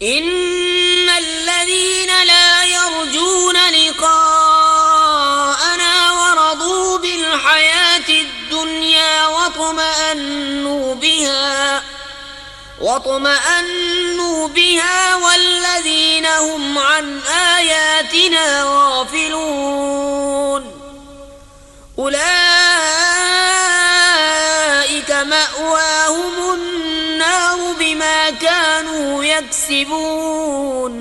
इन्नल्लज़ीन ला यर्जून लिक़ाअना वरदू bill हयातिद दुनिया वतमअन्नू बिहा वल्लज़ीन हुम अन आयातिना गाफिलून उलाइक मअवाहुमुन नार बिमा कानू यक्सिबून।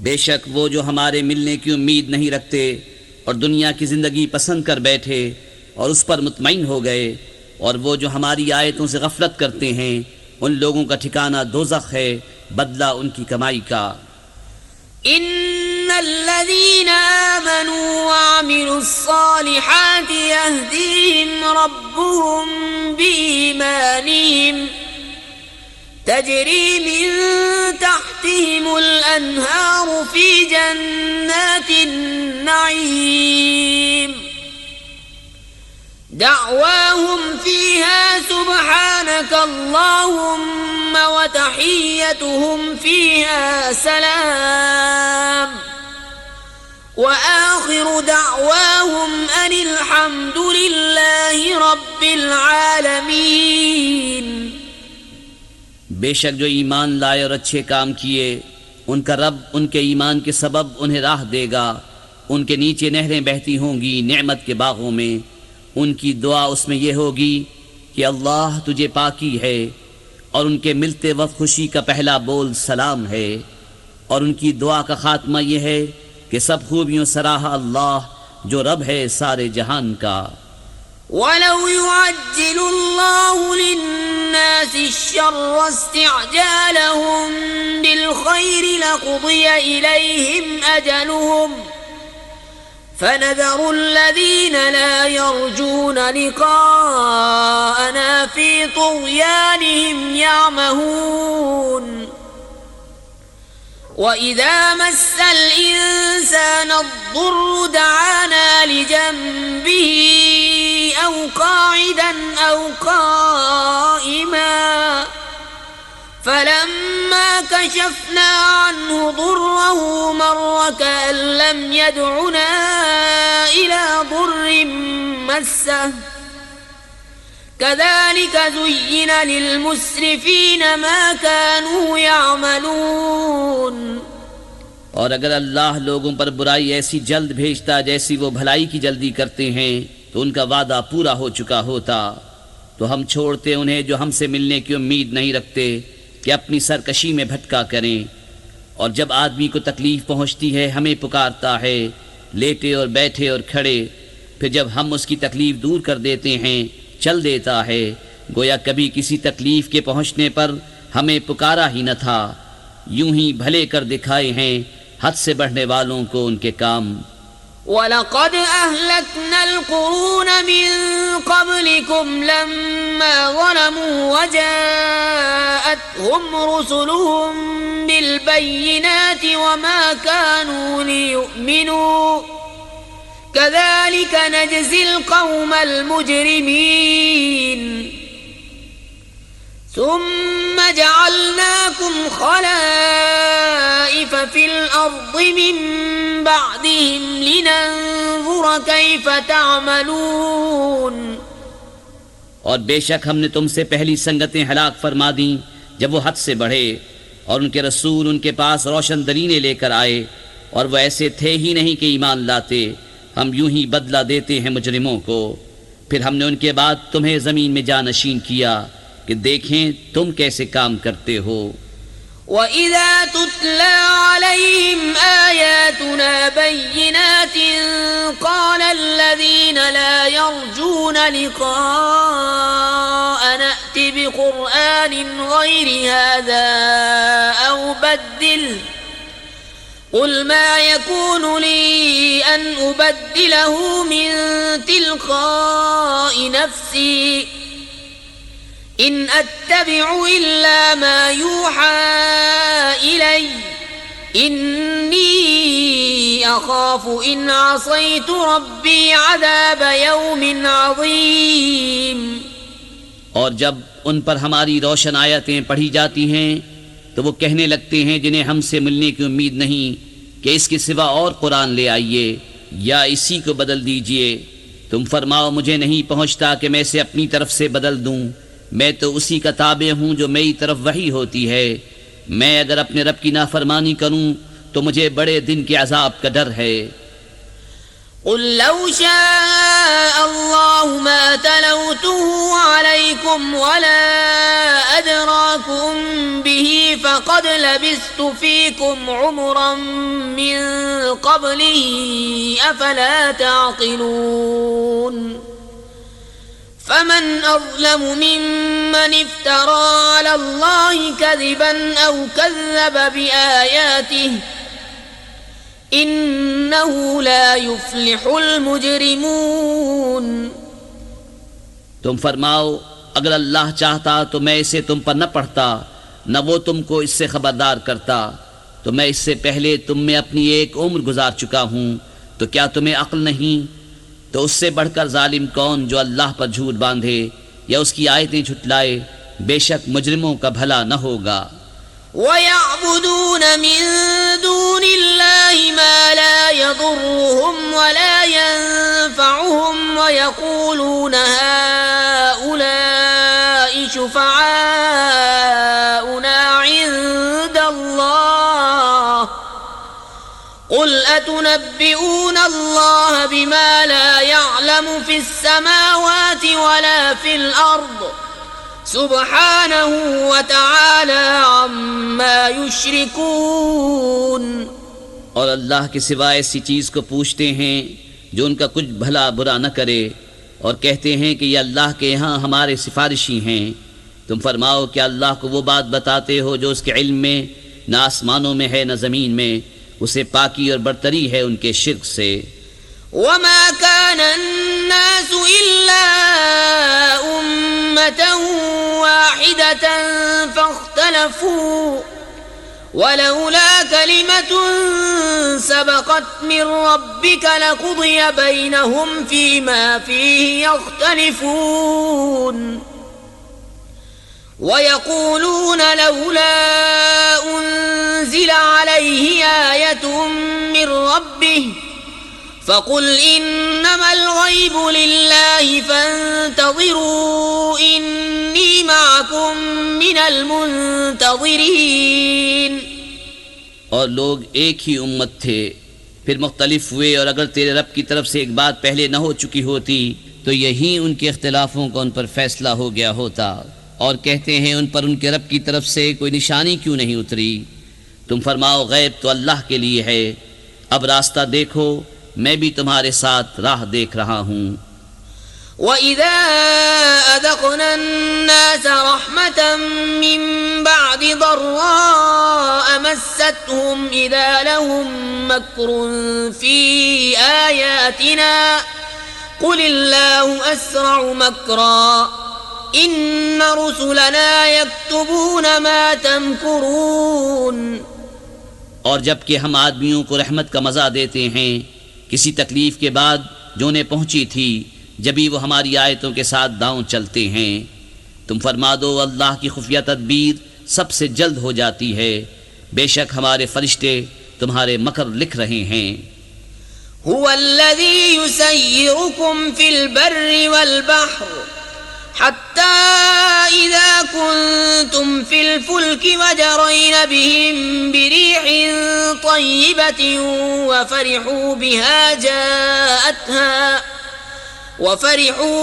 बेशक वो जो हमारे मिलने की उम्मीद नहीं रखते और दुनिया की जिंदगी पसंद कर बैठे और उस पर मुतमईन हो गए, और वो जो हमारी आयतों से गफलत करते हैं, उन लोगों का ठिकाना दोज़ख है, बदला उनकी कमाई का। इन्नल्लज़ीना आमनू वअमिलुस्सालिहाति यहदीहिम रब्बुहुम बिईमानिहिम तजरी मिन तहतिहिमुल अन्हारु फी जन्नातिन नईम दअवाहुम फीहा सुब्हानक अल्लाहुम्म व तहिय्यतुहुम फीहा सलाम व आखिरु दअवाहुम अनिल हम्दुलिल्लाहि रब्बिल आलमीन। बेशक जो ईमान लाए और अच्छे काम किए, उनका रब उनके ईमान के सबब उन्हें राह देगा। उनके नीचे नहरें बहती होंगी नेमत के बागों में। उनकी दुआ उसमें यह होगी कि अल्लाह तुझे पाकी है, और उनके मिलते वक्त खुशी का पहला बोल सलाम है, और उनकी दुआ का खात्मा यह है कि सब खूबियों सराहा अल्लाह जो रब है सारे जहान का। वलौ युअज्जिलुल्लाहु लिन्नासि अश्शर्र इस्तिअजालहुम बिलखैरि लक़ुदिय इलैहिम अजलुहुम फनज़रु الذين لا يرجون لقاءنا في طغيانهم يعمهون وإذا مس الإنسان الضر دعانا لجنبه أو قاعدا أو قائما فلما كشفنا عنه ضره مر كأن لم يدعنا إلى ضر مسه كذلك زين للمسرفين ما كانوا يعملون। और अगर अल्लाह लोगों पर बुराई ऐसी जल्द भेजता जैसी वो भलाई की जल्दी करते हैं, तो उनका वादा पूरा हो चुका होता। तो हम छोड़ते उन्हें जो हमसे मिलने की उम्मीद नहीं रखते कि अपनी सरकशी में भटका करें। और जब आदमी को तकलीफ पहुंचती है हमें पुकारता है, लेटे और बैठे और खड़े। फिर जब हम उसकी तकलीफ दूर कर देते हैं चल देता है, गोया कभी किसी तकलीफ के पहुंचने पर हमें पुकारा ही न था। यूं ही भले कर दिखाए हैं हद से बढ़ने वालों को उनके काम। वलक़द अहलकनल क़ुरून मिन क़ब्लिकुम लम्मा ज़लमू वजाअतहुम रुसुलुहुम बिलबय्यिनाति वमा कानू लियु'मिनू कज़ालिक नजज़िल क़ौमल मुजरिमीन। ثم جعلناكم خلائف في الأرض من بعدهم لننظر كيف تعملون। और बेशक हमने तुमसे पहली संगतें हलाक फरमा दी जब वो हद से बढ़े, और उनके रसूल उनके पास रोशन दलीलें लेकर आए, और वो ऐसे थे ही नहीं कि ईमान लाते। हम यूं ही बदला देते हैं मुजरिमों को। फिर हमने उनके बाद तुम्हें ज़मीन में जानशीन किया कि देखें तुम कैसे काम करते हो। वइज़ा तुतला अलैहिम आयातुना बय्यिनातिन क़ाला अल्लज़ीना ला यर्जून लिक़ाअना अति बिक़ुरआनिन ग़ैरि हाज़ा औ बद्दिल क़ुल मा यकूनु ली अन उबद्दिलहु मिन तिलक़ाइ नफ़्सी इन अत्तबिउ इल्ला मा यूहा इलैय इन्नी अखाफु इन असैतु रब्बी अज़ाब यौमिन अज़ीम। और जब उन पर हमारी रोशन आयतें पढ़ी जाती हैं तो वो कहने लगते हैं जिन्हें हमसे मिलने की उम्मीद नहीं कि इसके सिवा और कुरान ले आइए या इसी को बदल दीजिए। तुम फरमाओ मुझे नहीं पहुंचता कि मैं इसे अपनी तरफ से बदल दूं। मैं तो उसी का ताबे हूं जो मेरी तरफ वही होती है। मैं अगर अपने रब की नाफरमानी करूं तो मुझे बड़े दिन के अजाब का डर है। قل لو شاء الله ما تلوته عليكم ولا أدراكم به فقد لبثت فيكم عمرا من قبله أفلا تعقلون فمن أظلم ممن افترى على الله كذبا أو كذب بآياته इन्नहु ला युफ्लिहुल मुजरिमून। तुम फरमाओ अगर अल्लाह चाहता तो मैं इसे तुम पर न पढ़ता न वो तुमको इससे खबरदार करता। तो मैं इससे पहले तुम में अपनी एक उम्र गुजार चुका हूँ, तो क्या तुम्हें अक्ल नहीं? तो उससे बढ़कर जालिम कौन जो अल्लाह पर झूठ बांधे या उसकी आयतें झुटलाए। बेशक मुजरिमों का भला न होगा। वयअबुदून मिन दूनिल्लाहि मा ला यदुर्रुहुम वला यनफअहुम वयक़ूलून हाउलाइ शुफ़अाउना इंदल्लाह क़ुल अतुनब्बिऊन अल्लाह बिमा ला यअलमु फ़िस्समावाति वला फ़िल अर्द सुब्हानहु व तआला अम्मा युश्रिकून। और अल्लाह के सिवा ऐसी चीज़ को पूछते हैं जो उनका कुछ भला बुरा न करे और कहते हैं कि ये अल्लाह के यहाँ हमारे सिफारिशी हैं। तुम फरमाओ कि अल्लाह को वो बात बताते हो जो उसके इल्म में न आसमानों में है न ज़मीन में। उसे पाकी और बरतरी है उनके शिर्क से। वमा कान अन्नासु इल्ला उम्मतन वाहिदतन फख्तलफू वलौला कलिमतुन सबक़त मिन रब्बिक लक़ुदिय बैनहुम फ़ीमा फ़ीहि यख्तलिफून वयक़ूलून लौला उन्ज़िल अलैहि आयतुम मिन रब्बिहि फ़क़ुल इन्नमल ग़ैबु लिल्लाहि फ़ंतज़िरू इन्नी मअकुम मिनल मुंतज़िरीन। और लोग एक ही उम्मत थे, फिर मुख्तलिफ हुए, और अगर तेरे रब की तरफ से एक बात पहले न हो चुकी होती तो यही उनके इख्तिलाफों का उन पर फैसला हो गया होता। और कहते हैं उन पर उनके रब की तरफ से कोई निशानी क्यों नहीं उतरी। तुम फरमाओ गैब तो अल्लाह के लिए है। अब रास्ता देखो, मैं भी तुम्हारे साथ राह देख रहा हूँ। वइज़ा अज़क़ना अन्नास रहमतन मिन बअदि ज़र्राअ मस्सतहुम इज़ा लहुम मक्रुन फ़ी आयातिना क़ुलिल्लाहु अस्रअु मक्रा इन्न रुसुलना यक्तुबून मा तमकुरून। और जबकि हम आदमियों को रहमत का मज़ा देते हैं किसी तकलीफ के बाद जो उन्हें पहुंची थी, जभी वो हमारी आयतों के साथ दांव चलते हैं। तुम फरमा दो अल्लाह की खुफिया तदबीर सबसे जल्द हो जाती है। बेशक हमारे फरिश्ते तुम्हारे मकर लिख रहे हैं। हुवल्लज़ी युसय्यिरुकुम फिल बर्रि वल बहर हत्ता इज़ा कुंतुम फिल फुल्कि वजरयन बिहिम बिरीहिन तय्यिबतिन वफ़रिहू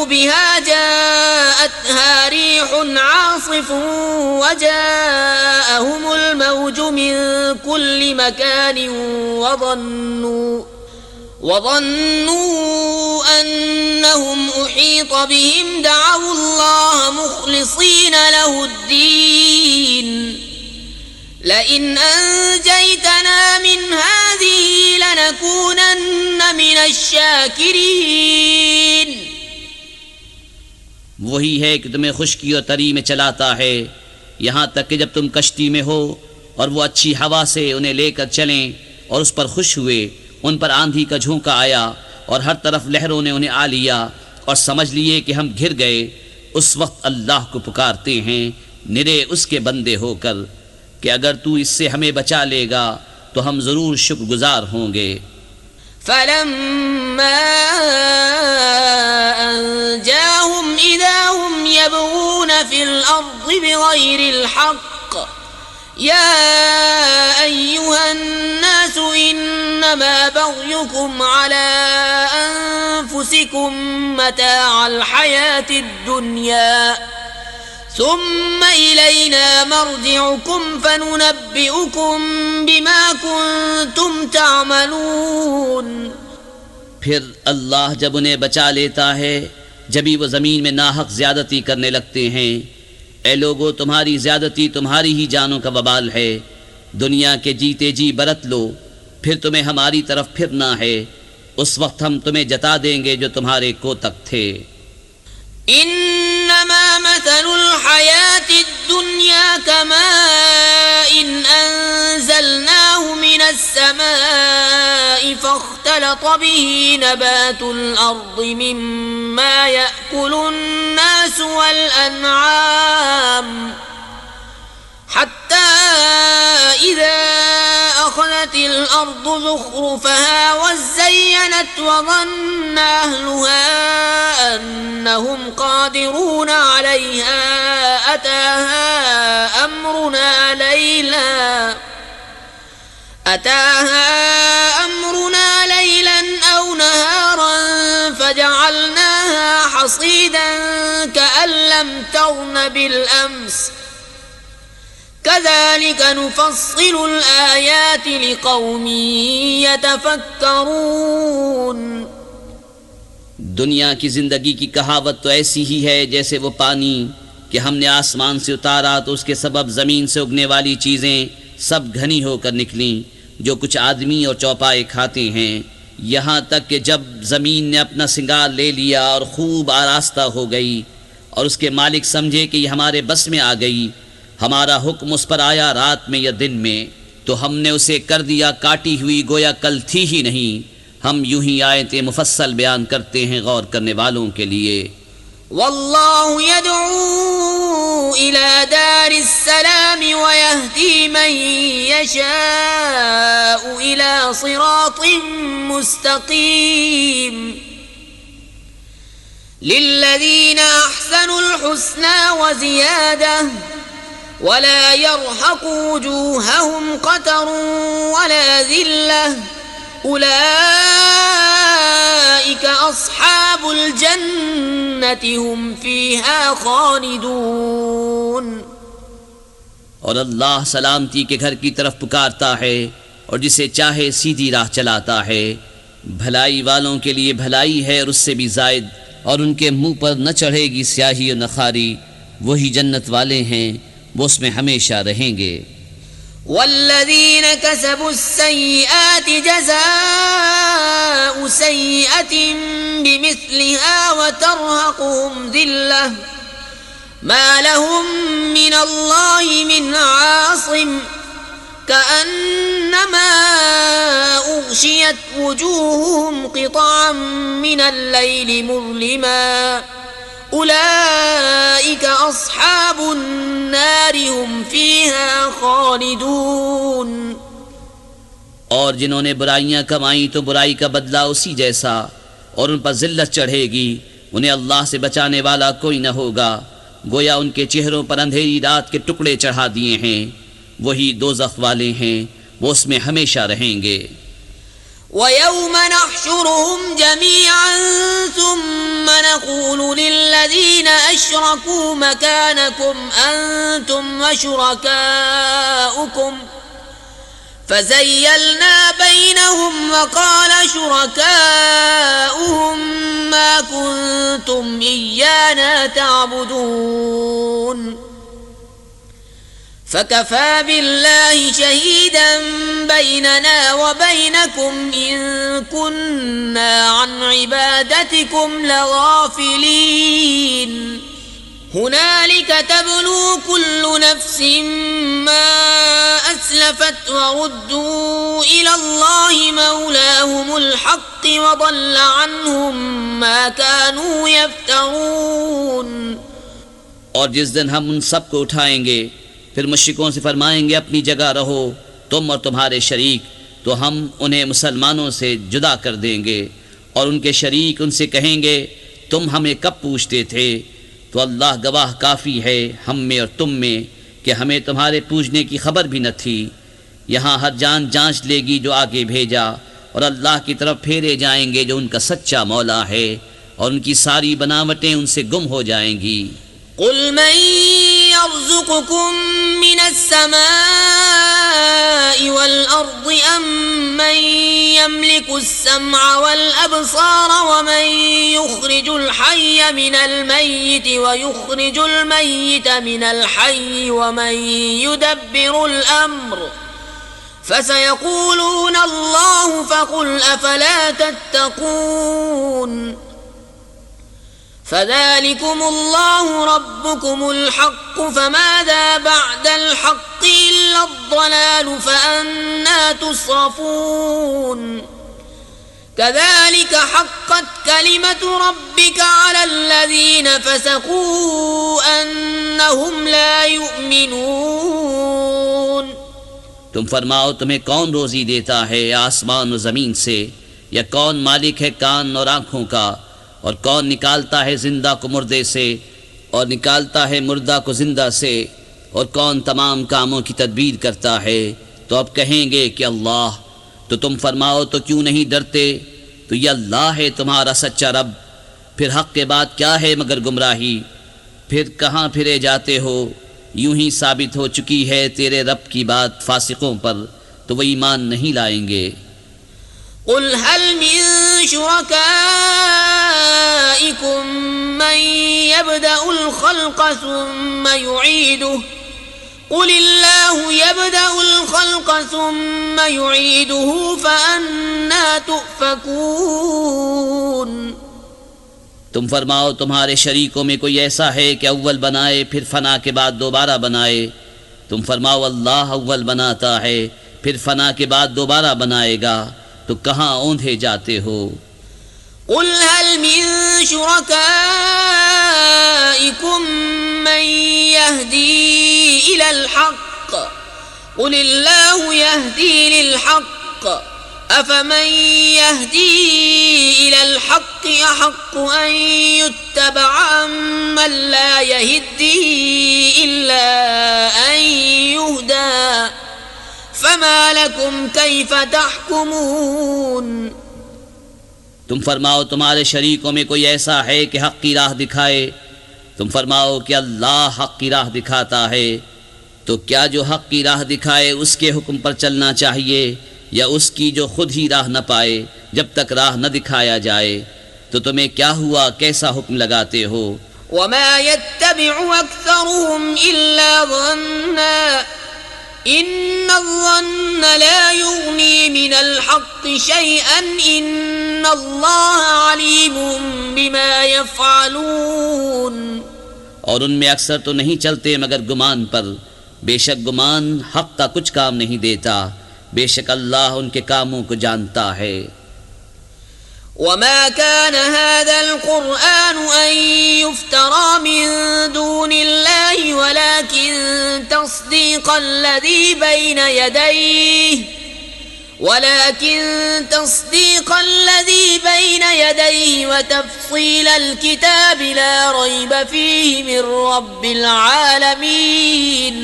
बिहा जाअतहा रीहुन आसिफुन वजाअहुमुल मौजु मिन कुल्लि मकानिन وظنوا أنهم أحيط بهم دعوا الله مخلصين له الدين لئن أنجيتنا من هذه لنكونن من الشاكرين। वही है कि तुम्हें खुश्की और तरी में चलाता है, यहाँ तक कि जब तुम कश्ती में हो और वो अच्छी हवा से उन्हें लेकर चलें और उस पर खुश हुए, उन पर आंधी का झोंका आया और हर तरफ लहरों ने उन्हें आ लिया और समझ लिए कि हम घिर गए, उस वक्त अल्लाह को पुकारते हैं निरे उसके बंदे होकर। कि अगर तू इससे हमें बचा लेगा तो हम जरूर शुक्रगुजार होंगे। फलम्मा अंजाहुम इदा हुम यबगून फिल अर्ज़ि बिगैरिल हक़्क़ या अय्युहन नास इन्नमा बग़युकुम अला अनफुसिकुम मताअल हयातिद दुनिया सुम्मा इलैना मर्जिउकुम फनुनब्बिउकुम बिमा कुंतुम तामलून। फिर अल्लाह जब उन्हें बचा लेता है जब ही वो ज़मीन में नाहक ज़्यादती करने लगते हैं। ए लोगो, तुम्हारी ज़्यादती तुम्हारी ही जानों का वबाल है। दुनिया के जीते जी बरत लो, फिर तुम्हें हमारी तरफ फिरना है। उस वक्त हम तुम्हें जता देंगे जो तुम्हारे कोतक थे। इन्नमा मसलुल हयातिद दुनिया कमाइन अंज़लनाहु मिनस समाई फख्तलत बिही नबातुल अर्ज़ि मिम्मा यअकुलुन नास वल अनआम हत्ता इज़ा अख़ज़तिल अर्ज़ु ज़ुख़्रुफ़हा वज़य्यनत वज़न्न अहलुहा अन्नहुम क़ादिरून अलैहा अताहा अमरुना लैलन औ नहारन फजअलनाहा हसीदन कअन लम तग़न बिलअम्स कज़ालिक नुफ़स्सिलुल आयाति लिक़ौमिन यतफ़क्करून। दुनिया की जिंदगी की कहावत तो ऐसी ही है जैसे वो पानी कि हमने आसमान से उतारा तो उसके सबब जमीन से उगने वाली चीजें सब घनी होकर निकली, जो कुछ आदमी और चौपाए खाते हैं, यहाँ तक कि जब जमीन ने अपना सिंगार ले लिया और खूब आरास्ता हो गई और उसके मालिक समझे कि ये हमारे बस में आ गई, हमारा हुक्म उस पर आया रात में या दिन में, तो हमने उसे कर दिया काटी हुई गोया कल थी ही नहीं। हम यूं ही आयतें मुफस्सल बयान करते हैं गौर करने वालों के लिए। वल्लाहु यदऊ इला दारिस सलाम व यहदी मन यशाउ इला सिरातिन मुस्तकीम लिल्लज़ीना अहसनुल हुस्ना व ज़ियादह वला यरहक़ु वुजूहहुम क़तरुन वला ज़िल्लह उलाइका अस्हाबुल जन्नति हुम फ़ीहा ख़ालिदून। और अल्लाह सलामती के घर की तरफ पुकारता है और जिसे चाहे सीधी राह चलाता है। भलाई वालों के लिए भलाई है और उससे भी ज़ायद, और उनके मुंह पर न चढ़ेगी स्याही और न खारी। वही जन्नत वाले हैं, वो उसमें हमेशा रहेंगे। वल्लज़ीन कसबुस्सय्यिआत जज़ाउ सय्यिअतिन बिमिस्लिहा व तर्हक़ुहुम ज़िल्लह मा लहुम मिनल्लाहि मिन आसिम कअन्नमा उग़शियत वुजूहुहुम क़िताअन मिनल लैलि मुज़लिमा उलाइका अस्हाबुन नारि हुम फ़ीहा ख़ालिदून। और जिन्होंने बुराइयां कमाई तो बुराई का बदला उसी जैसा, और उन पर जिल्लत चढ़ेगी। उन्हें अल्लाह से बचाने वाला कोई न होगा, गोया उनके चेहरों पर अंधेरी रात के टुकड़े चढ़ा दिए हैं। वही दोज़ख वाले हैं, वो उसमें हमेशा रहेंगे। वयौम नहशुरुहुम जमीअन सुम्म नक़ूलु लिल्लज़ीना अशरकू मकानकुम अंतुम व शुरकाउकुम फ़ज़य्यलना बैनहुम व क़ाल शुरकाउहुम मा कुन्तुम इय्याना तअबुदून फ़कफ़ा बिल्लाहि शहीदन बैनना व बैनकुम इन कुन्ना अन इबादतिकुम लगाफ़िलीन हुनालिक तब्लू कुल्लु नफ्सिन मा अस्लफ़त व रुद्दू इलल्लाहि मौलाहुमुल हक़्क़ व ضل अन्हुम मा कानू यफ्तरून। और जिस दिन हम उन सब को उठाएंगे फिर मुश्रिकों से फरमाएंगे अपनी जगह रहो तुम और तुम्हारे शरीक, तो हम उन्हें मुसलमानों से जुदा कर देंगे और उनके शरीक उनसे कहेंगे तुम हमें कब पूछते थे, तो अल्लाह गवाह काफ़ी है हम में और तुम में कि हमें तुम्हारे पूछने की खबर भी न थी। यहाँ हर जान जांच लेगी जो आगे भेजा, और अल्लाह की तरफ फेरे जाएंगे जो उनका सच्चा मौला है, और उनकी सारी बनावटें उनसे गुम हो जाएंगी। कुल मन यर्ज़ुकुकुम मिनस्समाइ वल अर्दि अम्मन यमलिकुस्समअ वल अबसार वमन युख्रिजुल हय्य मिनल मय्यिति व युख्रिजुल मय्यिता मिनल हय्यि वमन युदब्बिरुल अम्र फसयक़ूलून अल्लाहु फ़क़ुल अफ़ला तत्तक़ून फ़ज़ालिकुमुल्लाहु रब्बुकुमुल हक़्क़ु फ़माज़ा बअदल हक़्क़ि इल्ला अज़्ज़लालु फ़अन्ना तुस्रफ़ून कज़ालिक हक़्क़त कलिमतु रब्बिका अलल्लज़ीन फ़सक़ू अन्नहुम ला युमिनून। तुम फरमाओ तुम्हें कौन रोज़ी देता है आसमान और ज़मीन से, या कौन मालिक है कान और आँखों का, और कौन निकालता है जिंदा को मुर्दे से और निकालता है मुर्दा को जिंदा से, और कौन तमाम कामों की तदबीर करता है। तो अब कहेंगे कि अल्लाह। तो तुम फरमाओ तो क्यों नहीं डरते, तो ये अल्लाह है तुम्हारा सच्चा रब, फिर हक़ के बाद क्या है मगर गुमराही, फिर कहाँ फिरे जाते हो। यूं ही साबित हो चुकी है तेरे रब की बात फासिकों पर, तो वह ईमान नहीं लाएंगे। कुल हल मिन शुरकाइकुम मन यब्दउल खल्क़ सुम्मा युईदुहु कुलिल्लाहु यब्दउल खल्क़ सुम्मा युईदुहु फअन्ना तुफ़कून। तुम फरमाओ तुम्हारे शरीकों में कोई ऐसा है कि अव्वल बनाए फिर फना के बाद दोबारा बनाए। तुम फरमाओ अल्लाह अव्वल बनाता है फिर फना के बाद दोबारा बनाएगा, तो कहाँ औंधे जाते हो। कुल हल मिन शुरकाइकुम मन यहदी इलल हक़्क़ कुलिल्लाहु यहदी लिल हक़्क़ अफमन यहदी इलल हक़्क़ि अहक़्क़ु अन युत्तबअ अम्मन ला यहदी इल्ला अन युहदा फमा लकुम कैफ तहकुमून। तुम फरमाओ तुम्हारे शरीकों में कोई ऐसा है कि हक़ की राह दिखाए। तुम फरमाओ कि अल्लाह हक़ की राह दिखाता है, तो क्या जो हक़ की राह दिखाए उसके हुक्म पर चलना चाहिए, या उसकी जो खुद ही राह न पाए जब तक राह न दिखाया जाए। तो तुम्हें क्या हुआ, कैसा हुक्म लगाते हो। वमा यत्तबिउ अक्सरुहुम इल्ला ज़न्ना इन्नज़्ज़न्न ला युग़नी मिनल हक़्क़ि शैअन इन्नल्लाह अलीमुम बिमा यफ़अलून। और उनमें अक्सर तो नहीं चलते मगर गुमान पर, बेशक गुमान हक़ का कुछ काम नहीं देता, बेशक अल्लाह उनके कामों को जानता है। वमा कान हाज़ल क़ुरआन अन युफ्तरा मिन दूनिल्लाहि वलाकिन तस्दीक़ल लज़ी बैन यदैहि व तफ़सीलल किताबि ला रैब फ़ीहि मिन रब्बिल आलमीन।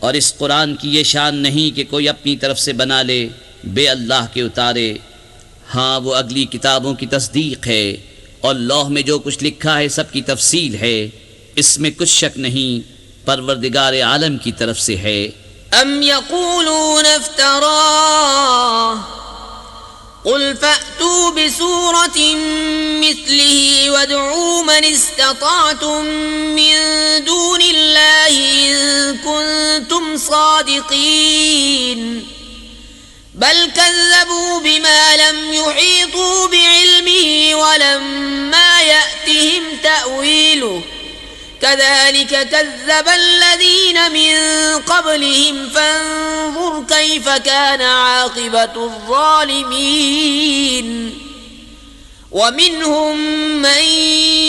और इस कुरान की ये शान नहीं कि कोई अपनी तरफ से बना ले बे अल्लाह के उतारे। हाँ, वो अगली किताबों की तस्दीक है, और लौह में जो कुछ लिखा है सब की तफसील है, इसमें कुछ शक नहीं, परवरदिगार आलम की तरफ से है। अम यक़ूलून इफ्तराह कुल फ़अतू बिसूरतिन मिस्लिही वदऊ मन इस्तताअतुम मिन दूनिल्लाहि इन कुंतुम सादिक़ीन बल कज़्ज़बू बिमा लम युहीतू बिइल्मिही वलम्मा यअतिहिम तअवीलुहु कज़ालिक कज़्ज़ब अल्लज़ीन मिन क़ब्लिहिम फ़न्ज़ुर कैफ़ कान आक़िबतु ज़्ज़ालिमीन। वमिन्हुम मन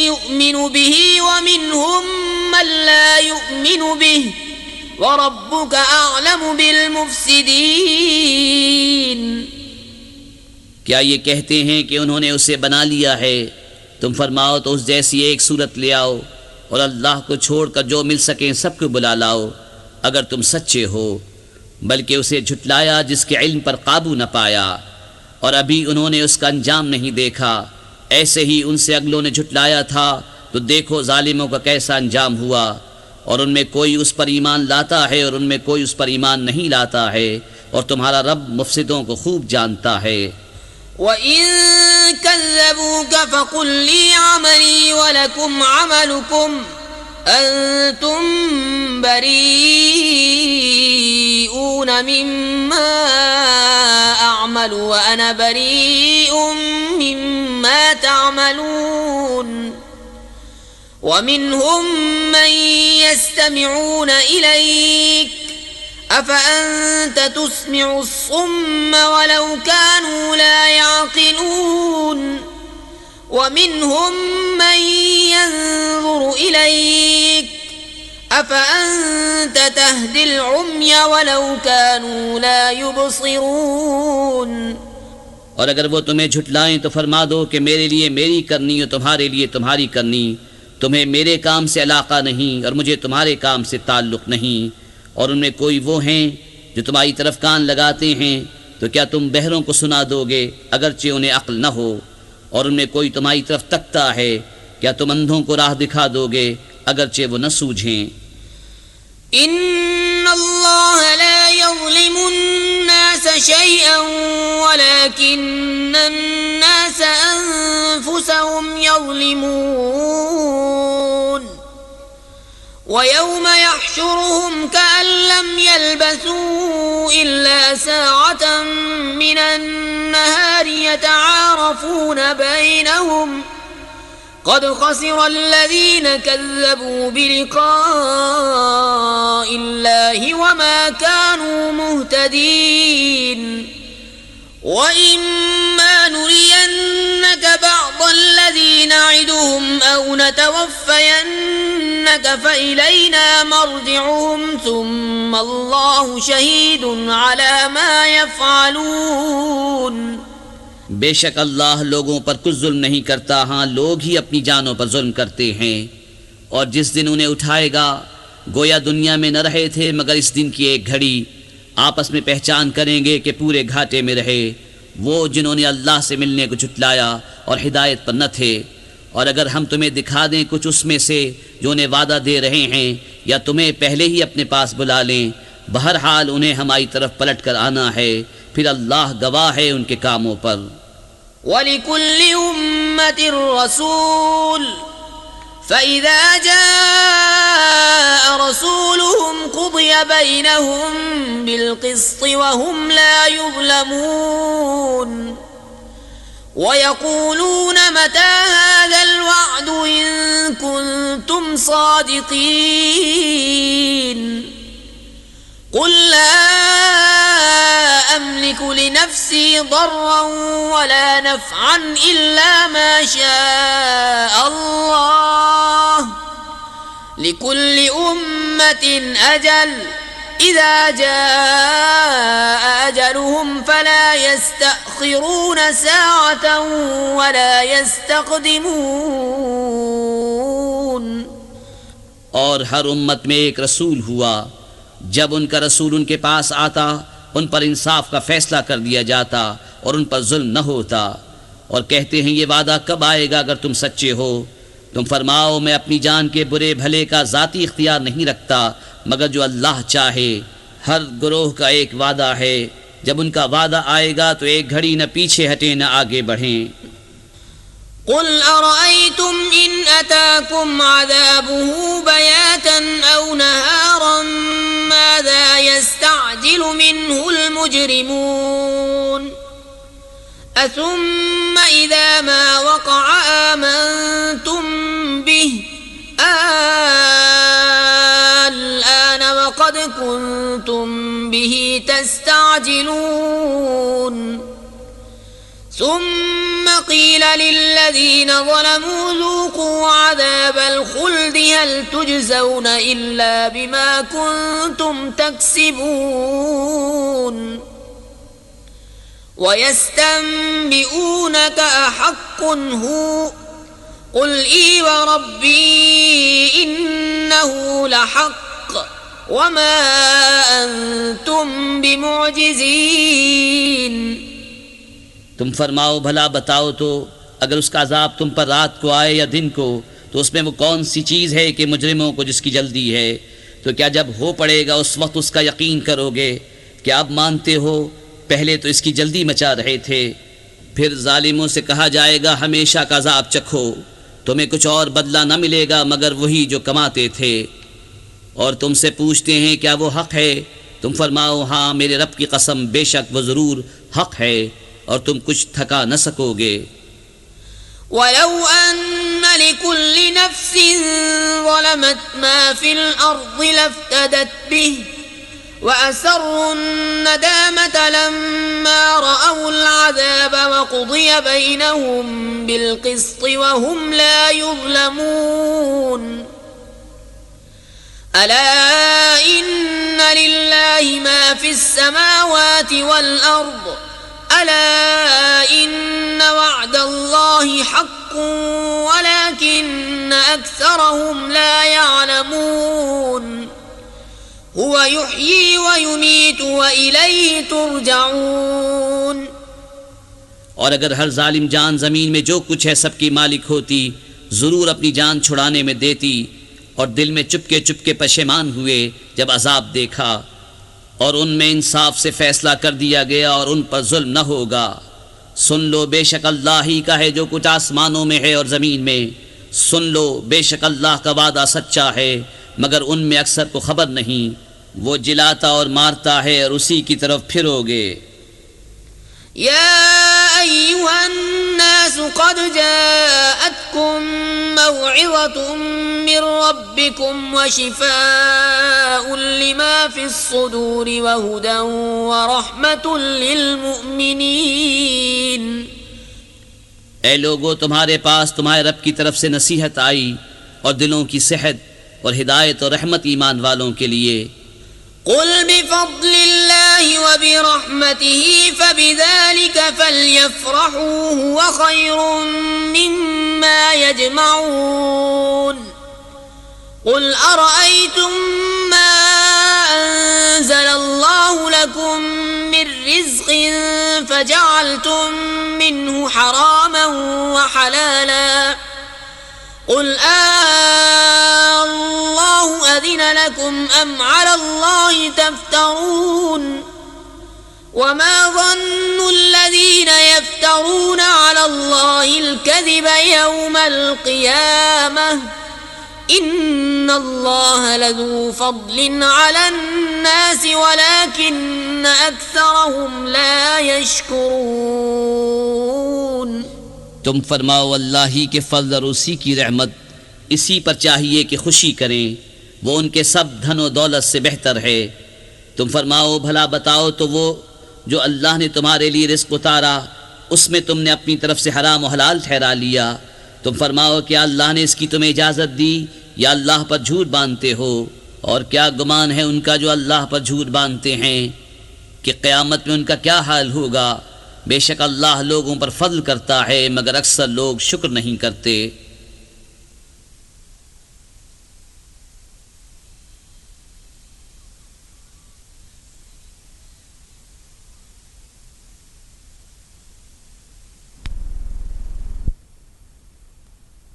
युमिनु बिही वमिन्हुम मन ला युमिनु बिही वरब्बुक अअलमु बिलमुफ्सिदीन। क्या ये कहते हैं कि उन्होंने उसे बना लिया है? तुम फरमाओ तो उस जैसी एक सूरत ले आओ और अल्लाह को छोड़कर जो मिल सके सबको बुला लाओ अगर तुम सच्चे हो। बल्कि उसे झुटलाया जिसके इल्म पर काबू न पाया, और अभी उन्होंने उसका अंजाम नहीं देखा। ऐसे ही उनसे अगलों ने झुटलाया था, तो देखो जालिमों का कैसा अंजाम हुआ। और उनमें कोई उस पर ईमान लाता है और उनमें कोई उस पर ईमान नहीं लाता है, और तुम्हारा रब मुफसिदों को खूब जानता है। वइन कज़्ज़बूक फ़क़ुल ली अमली वलकुम अमलुकुम अंतुम बरीऊन मिम्मा अअमलु व अना बरीउम मिम्मा तअमलून वमिनहुम मन यस्तमिऊन इलैक अफ़अन्त तुस्मिउ अस्सुम्म वलौ कानू ला यअक़िलून वमिनहुम मन यंज़ुरु इलैक अफ़अन्त तहदिल उम्य वलौ कानू ला युबसिरून। और अगर वो तुम्हें झुटलाएं तो फरमा दो कि मेरे लिए मेरी करनी और तुम्हारे लिए तुम्हारी करनी। तुम्हें मेरे काम से अलाक़ा नहीं और मुझे तुम्हारे काम से ताल्लुक़ नहीं। और उनमें कोई वो हैं जो तुम्हारी तरफ कान लगाते हैं, तो क्या तुम बहरों को सुना दोगे अगरचे उन्हें अक्ल न हो? और उनमें कोई तुम्हारी तरफ तकता है, क्या तुम अंधों को राह दिखा दोगे अगरचे वो न सूझें? इन्नल्लाह ला यज़्लिमु अन्नास शैअन वलाकिन्नन्नास अन्फुसहुम यज़्लिमून वयौम यहशुरुहुम कअन लम यल्बसू इल्ला साअतन मिनन नहारि यतआरफून बैनहुम क़द खसिर अल्लज़ीन कज़्ज़बू बिलिक़ाइल्लाहि वमा कानू मुहतदीन। वइम्मा नुरियन्नक बअद अल्लज़ी नअिदुहुम औ नतवफ़्फ़यन्नक फ़इलैना मर्जिउहुम सुम्मा अल्लाहु शहीदुन अला मा यफ़अलून। बेशक अल्लाह लोगों पर कुछ जुल्म नहीं करता, हाँ लोग ही अपनी जानों पर जुल्म करते हैं। और जिस दिन उन्हें उठाएगा गोया दुनिया में न रहे थे मगर इस दिन की एक घड़ी, आपस में पहचान करेंगे कि पूरे घाटे में रहे वो जिन्होंने अल्लाह से मिलने को झुटलाया और हिदायत पर न थे। और अगर हम तुम्हें दिखा दें कुछ उसमें से जो उन्हें वादा दे रहे हैं, या तुम्हें पहले ही अपने पास बुला लें, बहरहाल उन्हें हमारी तरफ पलट कर आना है, फिर अल्लाह गवाह है उनके कामों पर। वलिकुल्लि उम्मतिर रसूल फ़इज़ा जाअ रसूलुहुम क़ुदिय बैनहुम बिलक़िस्ति वहुम ला युज़्लमून वयक़ूलून मता हाज़ल वअदु इन कुन्तुम सादिक़ीन। क़ुल ला अमलिकु लिनफ़्सी ज़र्रन वला नफ़अन इल्ला मा शाअ अल्लाह लिकुल्लि उम्मतिन अजल इज़ा जाअ अजलुहुम फला यस्तअख़िरून साअतन वला यस्तक़दिमून। और हर उम्मत में एक रसूल हुआ, जब उनका रसूल उनके पास आता उन पर इंसाफ का फैसला कर दिया जाता और उन पर जुल्म न होता। और कहते हैं ये वादा कब आएगा अगर तुम सच्चे हो? तुम फरमाओ मैं अपनी जान के बुरे भले का ज़ाती इख्तियार नहीं रखता मगर जो अल्लाह चाहे। हर गुरोह का एक वादा है, जब उनका वादा आएगा तो एक घड़ी न पीछे हटें न आगे बढ़ें। क़ुल अरअयतुम इन अताकुम अज़ाबुहु बयातन औ नहारन माज़ा यस्तअजिलु मिन्हुल मुजरिमून असुम्म इज़ा मा वक़अ आमनतुम बिहि अलआन वक़द कुन्तुम बिहि तस्तअजिलून ثم قيل للذين ظلموا ذوقوا عذاب الخلد هل تجزون إلا بما كنتم تكسبون ويستنبئونك أحق هو قل إي وربي إنه لحق وما أنتم بمعجزين तुम फरमाओ भला बताओ तो अगर उसका अजाब तुम पर रात को आए या दिन को तो उसमें वो कौन सी चीज़ है कि मुजरिमों को जिसकी जल्दी है। तो क्या जब हो पड़ेगा उस वक्त उसका यकीन करोगे? क्या आप मानते हो पहले तो इसकी जल्दी मचा रहे थे। फिर जालिमों से कहा जाएगा हमेशा का अजाब चखो, तुम्हें कुछ और बदला न मिलेगा मगर वही जो कमाते थे। और तुमसे पूछते हैं क्या वो हक है? तुम फरमाओ हाँ मेरे रब की कसम बेशक वो ज़रूर हक है और तुम कुछ थका न सकोगे। वलौ अन्न लिकुल्लि नफ्सिन ज़लमत मा फिल अर्ज़ि लफ्तदत बिहि वअसर्रु अन्नदामत लम्मा रअवुल अज़ाब वक़ुदिय बैनहुम बिलक़िस्ति वहुम ला युज़लमून अला इन्न लिल्लाहि मा फिस समावाति वल अर्ज़ अला इन्न वअदल्लाहि हक़्क़ुन वलाकिन्न अक्सरहुम ला यअलमून हुव युह्यी व युमीतु व इलैहि तुरजऊन। और अगर हर जालिम जान ज़मीन में जो कुछ है सबकी मालिक होती ज़रूर अपनी जान छुड़ाने में देती और दिल में चुपके चुपके पशेमान हुए जब अजाब देखा और उनमें इंसाफ से फैसला कर दिया गया और उन पर जुल्म न होगा। सुन लो बेशक अल्लाह ही का है जो कुछ आसमानों में है और ज़मीन में। सुन लो बेशक अल्लाह का वादा सच्चा है मगर उनमें अक्सर को खबर नहीं। वो जिलाता और मारता है और उसी की तरफ फिरोगे। या अय्युहन नास क़द जाअतकुम मौइज़तुम मिर रब्बिकुम व शिफ़ाउन लिमा फ़िस्सुदूरि व हुदन व रहमतुन लिल मुमिनीन। ऐ लोगो तुम्हारे पास तुम्हारे रब की तरफ से नसीहत आई और दिलों की सेहत और हिदायत और रहमत ईमान वालों के लिए। कुल बिफ़ज़्लिल्लाहि व बिरहमतिही फ़बिज़ालिक फ़ल्यफ़रहू हुव ख़ैरुम मिम्मा यजमऊन। कुल अरअयतुम मा अंज़लल्लाहु लकुम मिर रिज़्क़िन फ़जअलतुम मिन्हु हरामन व हलाला कुल अल्लाहु अज़िन लकुम अम अलल्लाहि तफ्तरून वमा ज़न्नु अल्लज़ीना यफ्तरून अलल्लाहिल कज़िब यौमल क़ियामह इन्नल्लाह लज़ू फ़ज़लिन अलन नासि वलाकिन्न अक्सरहुम ला यशकुरून। तुम फरमाओ अल्लाह ही के फज़ल और उसी की रहमत इसी पर चाहिए कि खुशी करें, वो उनके सब धन और दौलत से बेहतर है। तुम फरमाओ भला बताओ तो वो जो अल्लाह ने तुम्हारे लिए रिज़्क़ उतारा उसमें तुमने अपनी तरफ से हराम और हलाल ठहरा लिया। तुम फरमाओ क्या अल्लाह ने इसकी तुम्हें इजाज़त दी या अल्लाह पर झूठ बांधते हो? और क्या गुमान है उनका जो अल्लाह पर झूठ बांधते हैं कि क़यामत में उनका क्या हाल होगा। बेशक अल्लाह लोगों पर फज़ल करता है मगर अक्सर लोग शुक्र नहीं करते।